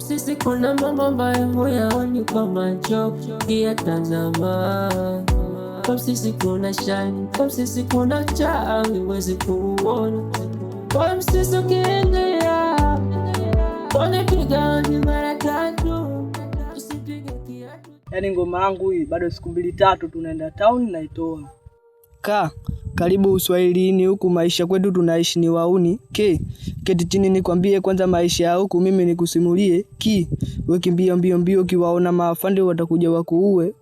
Sisi kuna mambo ambayo huyaoni kwa macho ukiyatazama. Kwa sisi kuna shine, kwa sisi kuna taa huwezi kuona. Kwa sisi ukiingia unapiga mara tatu, usipige kiatu. Yaani ngoma yangu hii bado siku 2-3 tunaenda town na itoa. Karibu Uswahilini, huku maisha kwetu tunaishi ni wauni. Keti chini nikwambie kwanza maisha ya huku mimi nikusimulie. Weki mbio kiwaona maafande watakuja wakuue.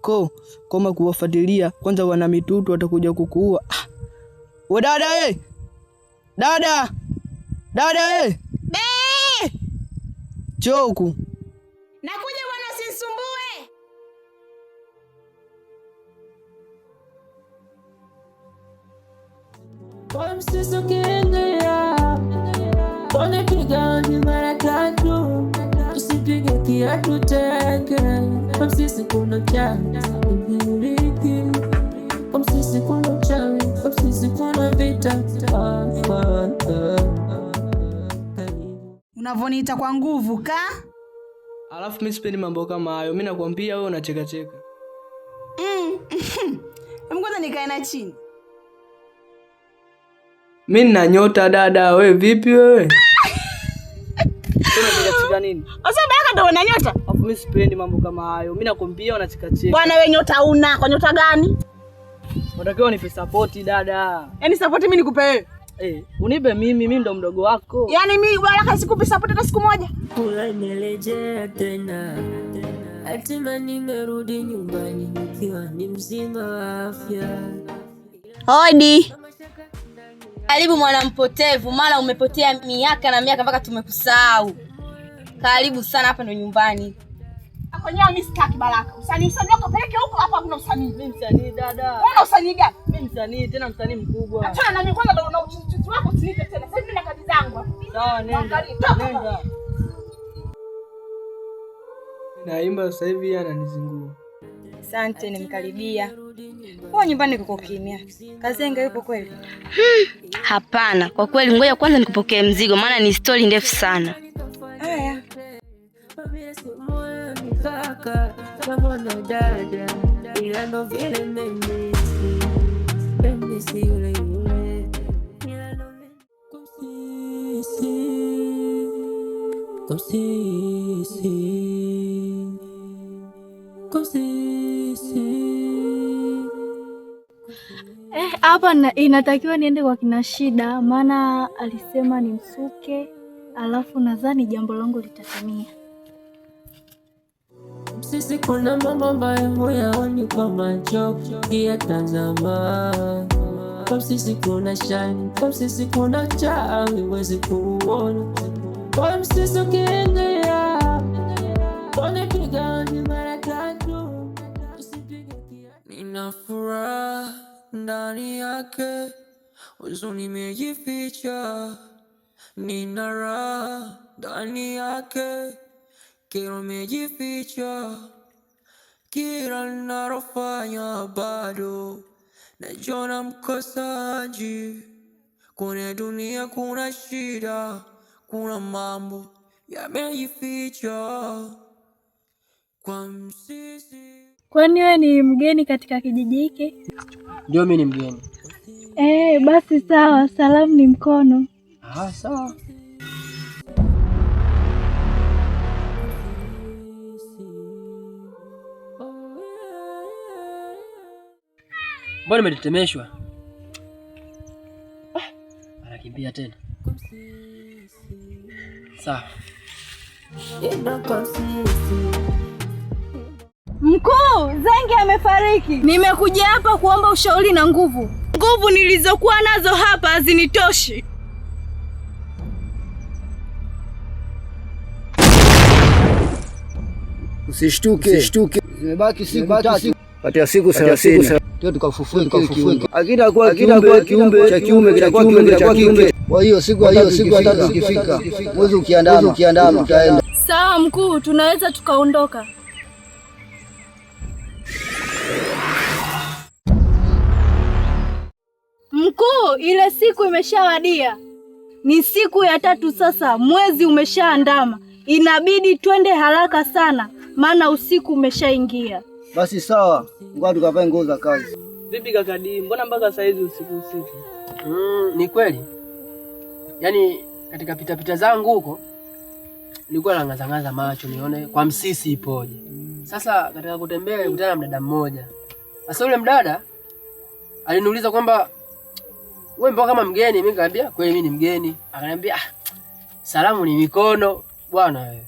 Koma kuwafuatilia kwanza wana mitutu watakuja kukuua. We dada Dada Choku. Nakuja bwana, usinisumbue. Kwa msisi ukiingia unapiga mara tatu, usipige kiatu teke. Kwa msisi kuna chawi umiliki, kwa msisi kuna chawi, kwa msisi kuna vita. Unavoniita kwa nguvu Alafu mimi sipendi mambo kama hayo. Mimi nakwambia wewe unacheka. Ngoja nikae na chini. Mimi nina nyota dada, wewe vipi wewe? Unacheka nini? Sasa baka ndo una nyota? Alafu mimi sipendi mambo kama hayo. Mimi nakwambia unacheka. Bwana wewe nyota una, kwa nyota gani? Unatakiwa nipe support dada. Yaani support mimi nikupe wewe? Unipe mimi ndo mdogo wako. Yaani mimi wala sikupi support hata siku moja. Unanirejea tena. Hatima nimerudi nyumbani nikiwa ni mzima wa afya. Hodi. Karibu mwana mpotevu, mara umepotea miaka na miaka mpaka tumekusahau. Karibu sana, hapa ndo nyumbani. Hapo nyao mimi sitaki baraka. Usanii wako peleke huko, hapa hakuna usanii. Mimi msanii dada. Una usanii gani? Mimi msanii, tena msanii mkubwa. Achana na mimi kwanza, ndo una uchizi wako usinipe tena. Sasa mimi na kazi zangu. Sawa, nenda. Naimba sasa hivi ananizingua. Asante, nimkaribia. Kwa nyumbani kuko kimya. Kazenga yupo kweli? Hapana, kwa kweli ngoja kwanza nikupokee mzigo maana ni story ndefu sana. Haya. Kama na dada ila ndo vile mimi si yule ila ndo Hapa inatakiwa niende kwa kina Shida, maana alisema ni msuke, alafu nadhani jambo langu litatimia. Sisi kuna mambo ambayo huyaoni kwa macho ukiyatazama. Kwa sisi kuna shine, kwa sisi kuna taa huwezi kuona. Kwa sisi ukiingia unapiga mara tatu, usipige kiatu. Nina furaha ndani yake, huzuni imejificha. Nina raha ndani yake, kero imejificha. Kila ninalofanya bado najiona mkosaji. Kwenye dunia kuna shida, kuna mambo yamejificha. Kwa msisi. Kwani wewe ni mgeni katika kijiji hiki? Ndio, mimi ni mgeni. Basi sawa, salamu ni mkono. Sawa. Mbona umetetemeshwa? Anakimbia tena. Sawa. Mkuu, Zenge amefariki. Nimekuja hapa kuomba ushauri na nguvu. Nguvu nilizokuwa nazo hapa hazinitoshi. Usishtuke. Zimebaki siku 3. Kati ya siku 30. Ndio tukafufue. Akida kwa kiumbe cha kiume kitakuwa kiumbe cha kike. Kwa hiyo siku ya 3 ikifika, mwezi ukiandama utaenda. Sawa mkuu, tunaweza tukaondoka. Mkuu, ile siku imeshawadia. Ni siku ya 3 sasa, mwezi umeshaandama. inabidi twende haraka sana, maana usiku umeshaingia. Basi sawa, ngoja tukavae nguo za kazi. Vipi kaka D, mbona mpaka saa hizi usiku? Ni kweli. Yaani katika pita zangu huko nilikuwa nang'aza macho nione kwa Msisi ipoje. Sasa katika kutembea nilikutana na mdada mmoja. Sasa yule mdada aliniuliza kwamba wewe mbona kama mgeni? Mimi nikamwambia kweli mimi ni mgeni. Akaniambia salamu ni mikono bwana wewe.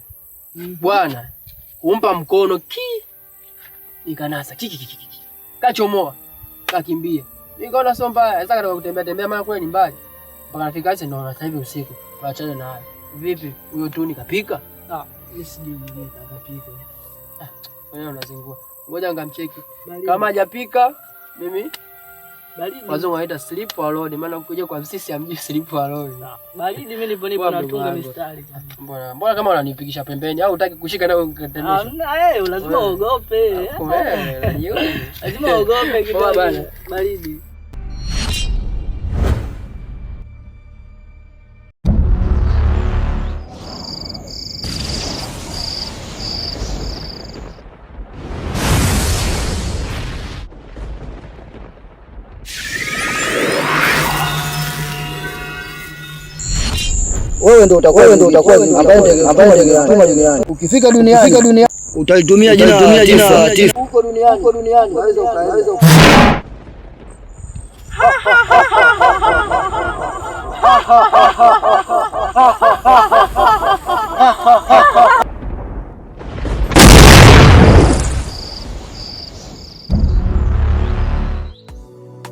Bwana kumpa mkono nikanasa kachomoa kakimbia. Nikaona sio mbaya. Sasa katika kutembea maana kweli ni mbali. Mpaka nafika sasa ndio sasa hivi usiku. Waachane na haya. Vipi? Huyo tu nikapika? Mimi sijui nini kapika. Wewe unazingua. Ngoja ngamcheki. Kama hajapika mimi baridi. Wazungu wanaita sleep alone, maana ukija kwa Msisi amjui sleep alone. Baridi mimi nipo natunga mistari. Mbona kama unanipigisha pembeni au hutaki kushika nawe ukatendesha? Lazima uogope. Lazima uogope kidogo bana. Baridi. Wewe ndio utakuwa ambaye duniani. Ukifika duniani utalitumia jina Latifu. Huko duniani waweza ukaenda.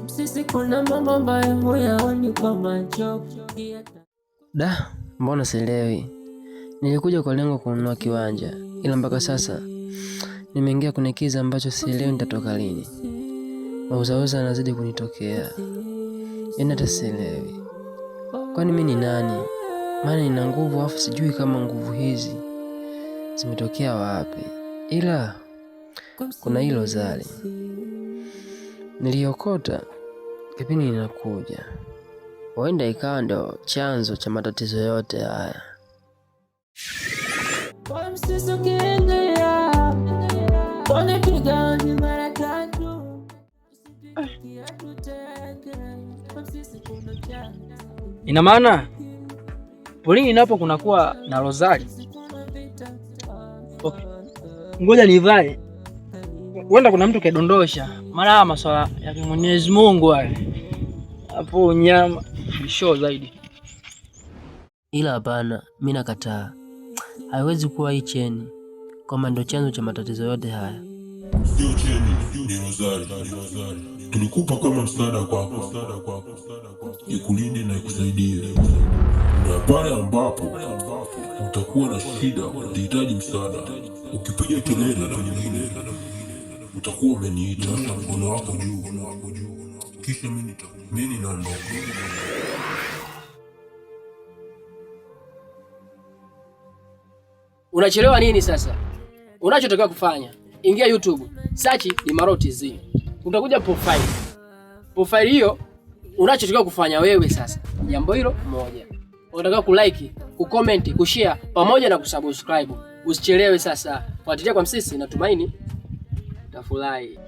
Msisi kuna mambo ambayo huyaoni kwa macho. Da, mbona sielewi? Nilikuja kwa lengo kununua kiwanja, ila mpaka sasa nimeingia kwenye kiza ambacho sielewi nitatoka lini. Mauzauza yanazidi kunitokea. Yaani hata sielewi. Kwani mimi ni nani? Maana nina nguvu afu sijui kama nguvu hizi zimetokea wapi. Ila kuna hilo zali niliokota kipindi ninakuja. Huenda ikawa ndo chanzo cha matatizo yote haya. Ina maana polini napo kunakuwa na rozari. Okay. Ngoja nivae. Huenda kuna mtu kedondosha. Maana masuala ya Mwenyezi Mungu haya. Hapo nyama show zaidi. Ila hapana, mimi nakataa. Haiwezi kuwa hii cheni kama ndo chanzo cha matatizo yote haya. Sio cheni, ni rozari. Tulikupa kama msaada kwako. Ikulinde na ikusaidie. Na pale ambapo utakuwa na shida, utahitaji msaada, ukipiga kelele na mwingine utakuwa umeniita, mkono wako juu. Kisha mimi naondoka. Unachelewa nini sasa? Unachotakiwa kufanya, ingia YouTube, search Limaro TZ. Utakuja profile. Profile hiyo unachotakiwa kufanya wewe sasa, jambo hilo moja. Unatakiwa kulike, kucomment, kushare pamoja na kusubscribe. Usichelewe sasa. Fuatilia kwa Msisi, natumaini utafurahi.